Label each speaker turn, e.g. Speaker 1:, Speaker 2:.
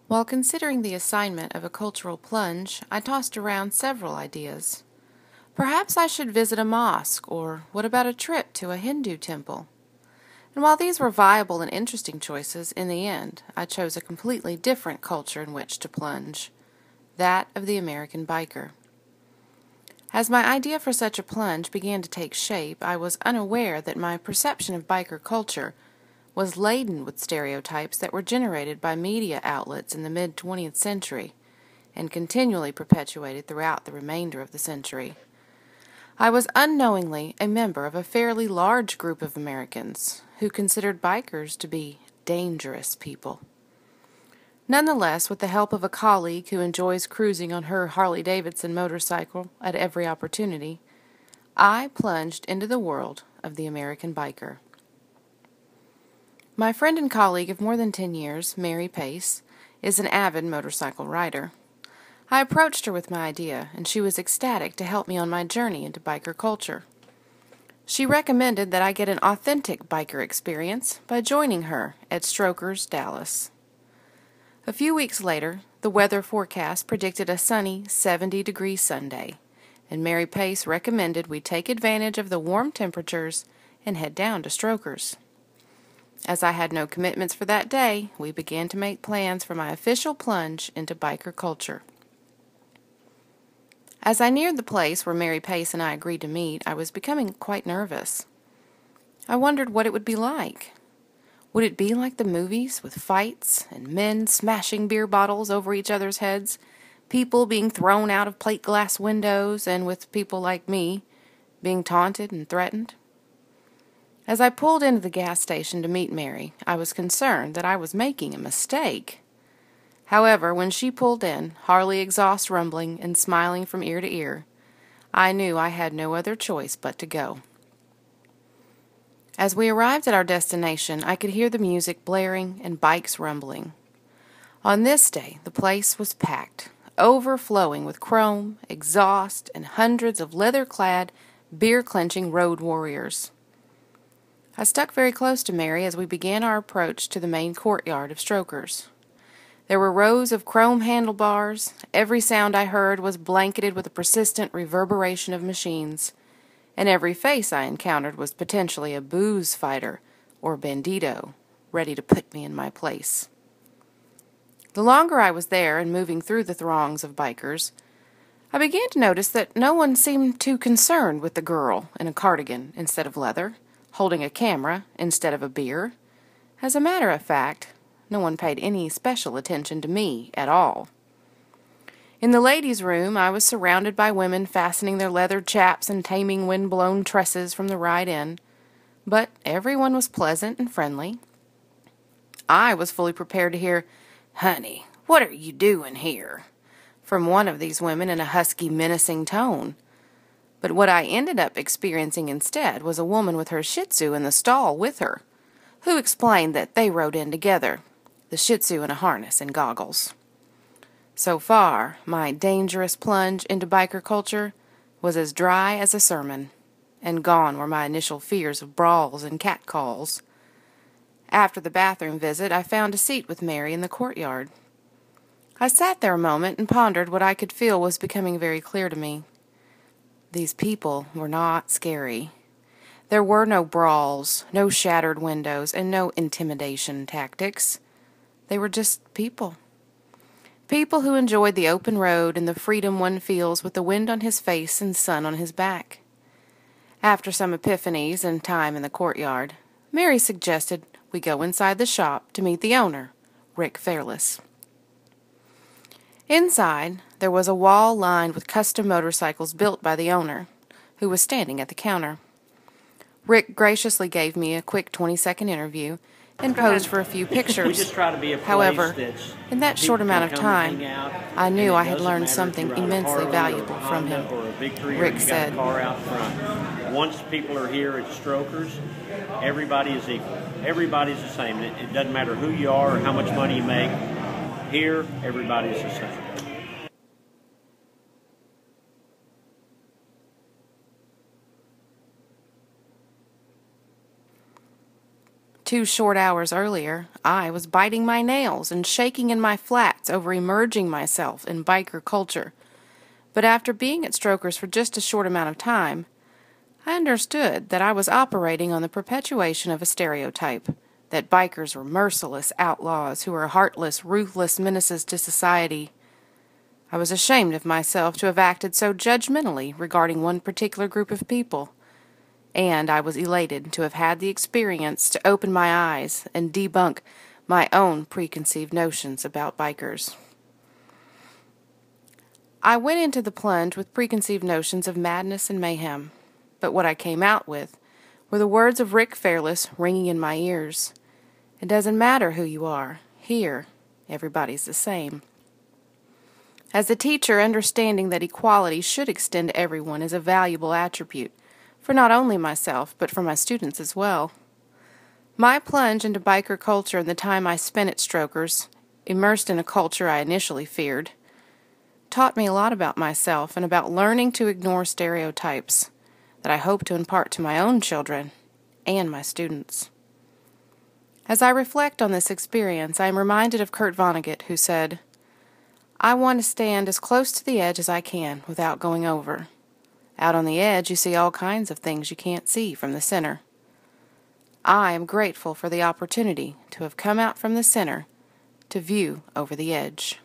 Speaker 1: While considering the assignment of a cultural plunge, I tossed around several ideas. Perhaps I should visit a mosque, or what about a trip to a Hindu temple? And while these were viable and interesting choices, in the end, I chose a completely different culture in which to plunge, that of the American biker. As my idea for such a plunge began to take shape, I was unaware that my perception of biker culture was laden with stereotypes that were generated by media outlets in the mid-20th century and continually perpetuated throughout the remainder of the century. I was unknowingly a member of a fairly large group of Americans who considered bikers to be dangerous people. Nonetheless, with the help of a colleague who enjoys cruising on her Harley-Davidson motorcycle at every opportunity, I plunged into the world of the American biker. My friend and colleague of more than 10 years, Mary Pace, is an avid motorcycle rider. I approached her with my idea, and she was ecstatic to help me on my journey into biker culture. She recommended that I get an authentic biker experience by joining her at Strokers, Dallas. A few weeks later, the weather forecast predicted a sunny 70-degree Sunday, and Mary Pace recommended we take advantage of the warm temperatures and head down to Strokers. As I had no commitments for that day, we began to make plans for my official plunge into biker culture. As I neared the place where Mary Pace and I agreed to meet, I was becoming quite nervous. I wondered what it would be like. Would it be like the movies, with fights and men smashing beer bottles over each other's heads, people being thrown out of plate glass windows, and with people like me being taunted and threatened? As I pulled into the gas station to meet Mary, I was concerned that I was making a mistake. However, when she pulled in, Harley exhaust rumbling and smiling from ear to ear, I knew I had no other choice but to go. As we arrived at our destination, I could hear the music blaring and bikes rumbling. On this day, the place was packed, overflowing with chrome, exhaust, and hundreds of leather-clad, beer-clenching road warriors. I stuck very close to Mary as we began our approach to the main courtyard of Strokers. There were rows of chrome handlebars. Every sound I heard was blanketed with a persistent reverberation of machines, and every face I encountered was potentially a booze fighter or bandito, ready to put me in my place. The longer I was there and moving through the throngs of bikers, I began to notice that no one seemed too concerned with the girl in a cardigan instead of leather, holding a camera instead of a beer. As a matter of fact, no one paid any special attention to me at all. In the ladies' room, I was surrounded by women fastening their leather chaps and taming wind-blown tresses from the ride in, but everyone was pleasant and friendly. I was fully prepared to hear, "Honey, what are you doing here?" from one of these women in a husky, menacing tone. But what I ended up experiencing instead was a woman with her Shih Tzu in the stall with her, who explained that they rode in together, the Shih Tzu in a harness and goggles. So far, my dangerous plunge into biker culture was as dry as a sermon, and gone were my initial fears of brawls and catcalls. After the bathroom visit, I found a seat with Mary in the courtyard. I sat there a moment and pondered what I could feel was becoming very clear to me. These people were not scary. There were no brawls, no shattered windows, and no intimidation tactics. They were just people. People who enjoyed the open road and the freedom one feels with the wind on his face and sun on his back. After some epiphanies and time in the courtyard, Mary suggested we go inside the shop to meet the owner, Rick Fairless. Inside, there was a wall lined with custom motorcycles built by the owner, who was standing at the counter. Rick graciously gave me a quick 20-second interview and posed for a few pictures.
Speaker 2: We just try to be a place
Speaker 1: However,
Speaker 2: that's
Speaker 1: in that short
Speaker 2: people can
Speaker 1: amount of
Speaker 2: come and
Speaker 1: time,
Speaker 2: hang out,
Speaker 1: I knew
Speaker 2: and
Speaker 1: I
Speaker 2: it
Speaker 1: had
Speaker 2: doesn't
Speaker 1: learned
Speaker 2: matter if
Speaker 1: something
Speaker 2: you're on a
Speaker 1: immensely
Speaker 2: Harley
Speaker 1: valuable
Speaker 2: or a
Speaker 1: from
Speaker 2: Honda
Speaker 1: him.
Speaker 2: or a Victory, or
Speaker 1: Rick
Speaker 2: you got
Speaker 1: said,
Speaker 2: a car out front. Once people are here at Strokers, everybody is equal. Everybody's the same. It doesn't matter who you are or how much money you make. Here, everybody's the same.
Speaker 1: 2 short hours earlier, I was biting my nails and shaking in my flats over immerging myself in biker culture. But after being at Strokers for just a short amount of time, I understood that I was operating on the perpetuation of a stereotype, that bikers were merciless outlaws who were heartless, ruthless menaces to society. I was ashamed of myself to have acted so judgmentally regarding one particular group of people, and I was elated to have had the experience to open my eyes and debunk my own preconceived notions about bikers. I went into the plunge with preconceived notions of madness and mayhem, but what I came out with were the words of Rick Fairless ringing in my ears. It doesn't matter who you are. Here, everybody's the same. As a teacher, understanding that equality should extend to everyone is a valuable attribute, for not only myself, but for my students as well. My plunge into biker culture and the time I spent at Strokers, immersed in a culture I initially feared, taught me a lot about myself and about learning to ignore stereotypes that I hope to impart to my own children and my students. As I reflect on this experience, I am reminded of Kurt Vonnegut, who said, "I want to stand as close to the edge as I can without going over. Out on the edge, you see all kinds of things you can't see from the center." I am grateful for the opportunity to have come out from the center to view over the edge.